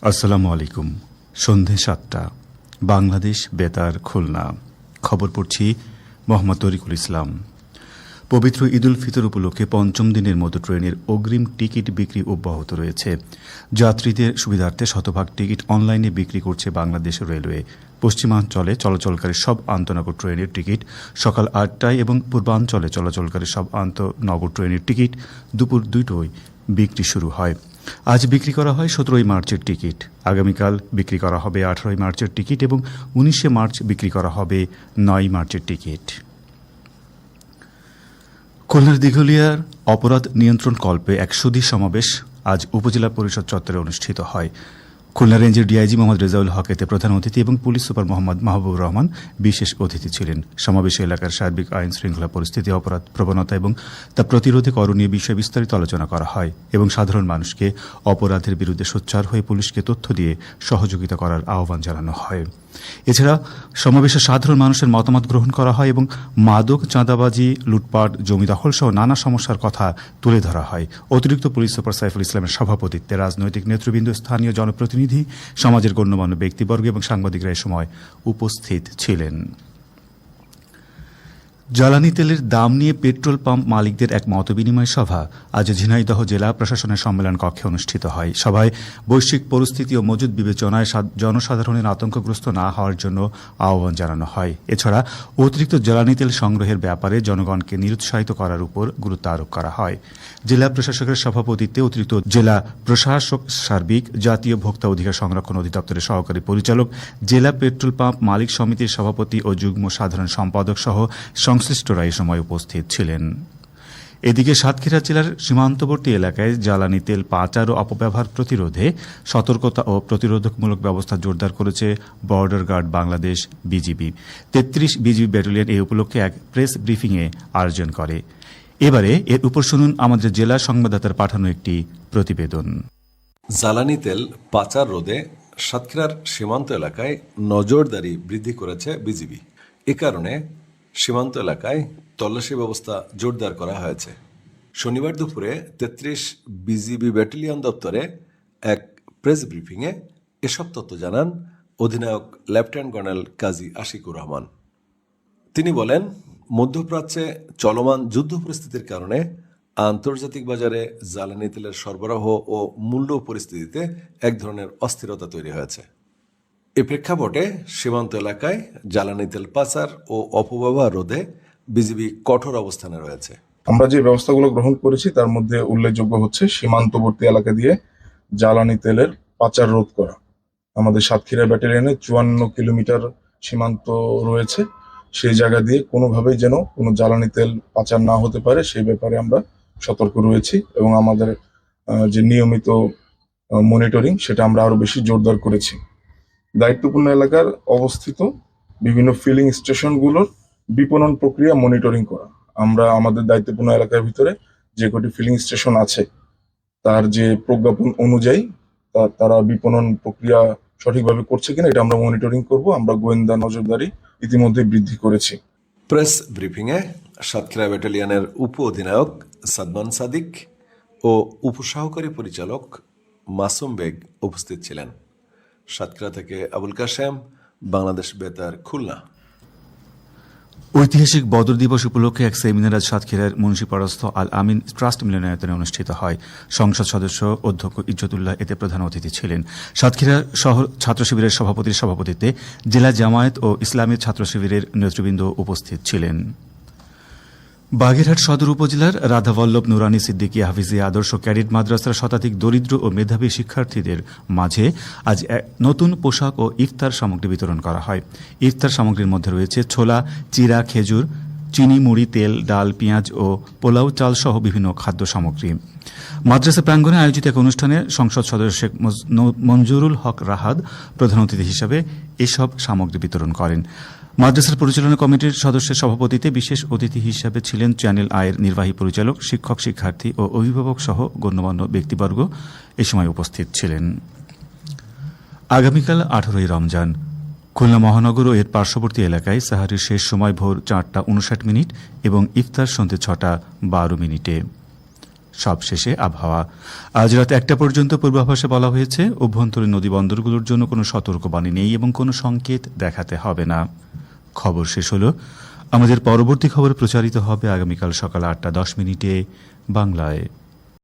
আসসালামু আলাইকুম। সন্ধে ৭টা, বাংলাদেশ বেতার, খুলনা। খবর পড়ছি মোহাম্মদ তরিকুল ইসলাম। পবিত্র ঈদুল ফিতর উপলক্ষে পঞ্চম দিনের মতো ট্রেনের অগ্রিম টিকিট বিক্রি অব্যাহত রয়েছে। যাত্রীদের সুবিধার্থে শতভাগ টিকিট অনলাইনে বিক্রি করছে বাংলাদেশ রেলওয়ে। পশ্চিমাঞ্চলে চলাচলকারী সব আন্তনগর ট্রেনের টিকিট সকাল ৮টায় এবং পূর্বাঞ্চলে চলাচলকারী সব আন্তনগর ট্রেনের টিকিট দুপুর ২টোয় বিক্রি শুরু হয়। আজ বিক্রি করা হয় ১৭ মার্চের টিকিট। আগামীকাল বিক্রি করা হবে ১৮ মার্চের টিকিট এবং ১৯ মার্চ বিক্রি করা হবে ৯ মার্চের টিকিট। খুলনার দিঘলিয়ার অপরাধ নিয়ন্ত্রণ কল্পে এক সুধী সমাবেশ আজ উপজেলা পরিষদ চত্বরে অনুষ্ঠিত হয়। খুলনা রেঞ্জের ডিআইজি মোহাম্মদ রেজাউল হক এতে প্রধান অতিথি এবং পুলিশ সুপার মোহাম্মদ মাহবুবুর রহমান বিশেষ অতিথি ছিলেন। সমাবেশে এলাকার সার্বিক আইন শৃঙ্খলা পরিস্থিতি, অপরাধ প্রবণতা এবং তা প্রতিরোধে করণীয় বিষয়ে বিস্তারিত আলোচনা করা হয় এবং সাধারণ মানুষকে অপরাধের বিরুদ্ধে সোচ্চার হয়ে পুলিশকে তথ্য দিয়ে সহযোগিতা করার আহ্বান জানানো হয়। এছাড়া সমাবেশে সাধারণ মানুষের মতামত গ্রহণ করা হয় এবং মাদক, চাঁদাবাজি, লুটপাট, জমি দখল সহ নানা সমস্যার কথা তুলে ধরা হয়। অতিরিক্ত পুলিশ সুপার সাইফুল ইসলামের সভাপতিত্বে রাজনৈতিক নেতৃবৃন্দ, স্থানীয় জনপ্রতিনিধি, সমাজের গণ্যমান্য ব্যক্তিবর্গ এবং সাংবাদিকরা এ সময় উপস্থিত ছিলেন। জ্বালানি তেলের দাম নিয়ে পেট্রোল পাম্প মালিকদের এক মতবিনিময় সভা আজ ঝিনাইদহ জেলা প্রশাসনের সম্মেলন কক্ষে অনুষ্ঠিত হয়। সভায় বৈশ্বিক পরিস্থিতি ও মজুদ বিবেচনায় জনসাধারণের আতঙ্কগ্রস্ত না হওয়ার জন্য আহ্বান জানানো হয়। এছাড়া অতিরিক্ত জ্বালানি তেল সংগ্রহের ব্যাপারে জনগণকে নিরুৎসাহিত করার উপর গুরুত্ব আরোপ করা হয়। জেলা প্রশাসকের সভাপতিত্বে অতিরিক্ত জেলা প্রশাসক সার্বিক, জাতীয় ভোক্তা অধিকার সংরক্ষণ অধিদপ্তরের সহকারী পরিচালক, জেলা পেট্রোল পাম্প মালিক সমিতির সভাপতি ও যুগ্ম সাধারণ সম্পাদক সহ সংশ্লিষ্টরা এ সময় উপস্থিত ছিলেন। এদিকে সাতক্ষীরা জেলার সীমান্তবর্তী এলাকায় জ্বালানি তেল পাচার ও অপব্যবহার প্রতিরোধে সতর্কতা ও প্রতিরোধকমূলক ব্যবস্থা জোরদার করেছে border guard Bangladesh, BGB. ৩৩ BGB battalion এই উপলক্ষে এক প্রেস ব্রিফিংয়ে আয়োজন করে। এবারে এর উপর শুনুন আমাদের জেলা সংবাদদাতার পাঠানো একটি প্রতিবেদন। জ্বালানি তেল পাচার রোধে সাতক্ষীরার সীমান্ত এলাকায় নজরদারি বৃদ্ধি করেছে বিজিবি। এ কারণে সীমান্ত এলাকায় তল্লাশি ব্যবস্থা জোরদার করা হয়েছে। শনিবার দুপুরে ৩৩ বিজিবি ব্যাটালিয়ন দপ্তরে এক প্রেস ব্রিফিংয়ে এসব তথ্য জানান অধিনায়ক লেফটেন্যান্ট কর্নেল কাজী আশিকুর রহমান। তিনি বলেন, মধ্যপ্রাচ্যে চলমান যুদ্ধ পরিস্থিতির কারণে আন্তর্জাতিক বাজারে জ্বালানি তেলের সরবরাহ ও মূল্য পরিস্থিতিতে এক ধরনের অস্থিরতা তৈরি হয়েছে। এ প্রেক্ষাপটে সীমান্ত এলাকায় জ্বালানি তেল পাচার ও অপব্যবহার রোধে বিজিবি কঠোর অবস্থানে রয়েছে। আমরা যে ব্যবস্থাগুলো গ্রহণ করেছি তার মধ্যে উল্লেখযোগ্য হচ্ছে সীমান্তবর্তী এলাকা দিয়ে জ্বালানি তেলের পাচার রোধ করা। আমাদের সাতক্ষীরা ব্যাটালিয়নে ৫৪ কিলোমিটার সীমান্ত রয়েছে। সেই জায়গা দিয়ে কোনোভাবেই যেন কোনো জ্বালানি তেল পাচার না হতে পারে সেই ব্যাপারে আমরা সতর্ক রয়েছি এবং আমাদের যে নিয়মিত মনিটরিং সেটা আমরা আরো বেশি জোরদার করেছি। দায়িত্বপূর্ণ এলাকার অবস্থিত বিভিন্ন ফিলিং স্টেশনগুলোর বিপণন প্রক্রিয়া মনিটরিং করা। আমরা আমাদের দায়িত্বপূর্ণ এলাকার ভিতরে যে কটি ফিলিং স্টেশন আছে তার যে প্রজ্ঞাপন অনুযায়ী তারা বিপণন প্রক্রিয়া সঠিকভাবে করছে কিনা এটা আমরা মনিটরিং করব। আমরা গোয়েন্দা নজরদারি ইতিমধ্যে বৃদ্ধি করেছি। প্রেস ব্রিফিংয়ে সাতক্ষীরা ব্যাটালিয়নের উপ অধিনায়ক সাদমান সাদিক ও উপসহকারী পরিচালক মাসুম বেগ উপস্থিত ছিলেন। সাতক্ষীরা থেকে আবুল কাশেম, বাংলাদেশ বেতার, খুলনা। ঐতিহাসিক বদর দিবস উপলক্ষে এক সেমিনার আজ সাতক্ষীরার মুন্সিপাড়াস্থ আল আমিন ট্রাস্ট মিলনায়তনে অনুষ্ঠিত হয়। সংসদ সদস্য অধ্যক্ষ ইজ্জতুল্লাহ এতে প্রধান অতিথি ছিলেন। সাতক্ষীরা শহর ছাত্র শিবিরের সভাপতির সভাপতিত্বে জেলা জামায়াত ও ইসলামী ছাত্র শিবিরের নেতৃবৃন্দ উপস্থিত ছিলেন। বাগেরহাট সদর উপজেলার রাধাবল্লভ নুরানী সিদ্দিকী হাফিজিয়া আদর্শ ক্যাডেট মাদ্রাসার শতাধিক দরিদ্র ও মেধাবী শিক্ষার্থীদের মাঝে আজ নতুন পোশাক ও ইফতার সামগ্রী বিতরণ করা হয়। ইফতার সামগ্রীর মধ্যে রয়েছে ছোলা, চিরা, খেজুর, চিনি, মুড়ি, তেল, ডাল, পেঁয়াজ ও পোলাও চাল সহ বিভিন্ন খাদ্য সামগ্রী। মাদ্রাসা প্রাঙ্গণে আয়োজিত এক অনুষ্ঠানে সংসদ সদস্য শেখ মঞ্জুরুল হক রাহাদ প্রধান অতিথি হিসেবে এসব সামগ্রী বিতরণ করেন। মাদ্রাসার পরিচালনা কমিটির সদস্যের সভাপতিত্বে বিশেষ অতিথি হিসেবে ছিলেন চ্যানেল আয়ের নির্বাহী পরিচালক, শিক্ষক, শিক্ষার্থী ও অভিভাবক সহ গণ্যমান্য ব্যক্তিবর্গ এ সময় উপস্থিত ছিলেন। আগামীকাল 18ই রমজান। খুলনা মহানগর ও এর পার্শ্ববর্তী এলাকায় সাহারির শেষ সময় ভোর 4টা 59 মিনিট এবং ইফতার সন্ধ্যে 6টা 12 মিনিটে। সবশেষে আবহাওয়া। আজ রাত 1টা পর্যন্ত পূর্বাভাসে বলা হয়েছে অভ্যন্তরীণ নদী বন্দরগুলোর জন্য কোনো সতর্কবাণী নেই এবং কোনো সংকেত দেখাতে হবে না। খবর শেষ হলো। আমাদের পরবর্তী খবর প্রচারিত হবে আগামীকাল সকাল 8টা 10 মিনিটে বাংলায়।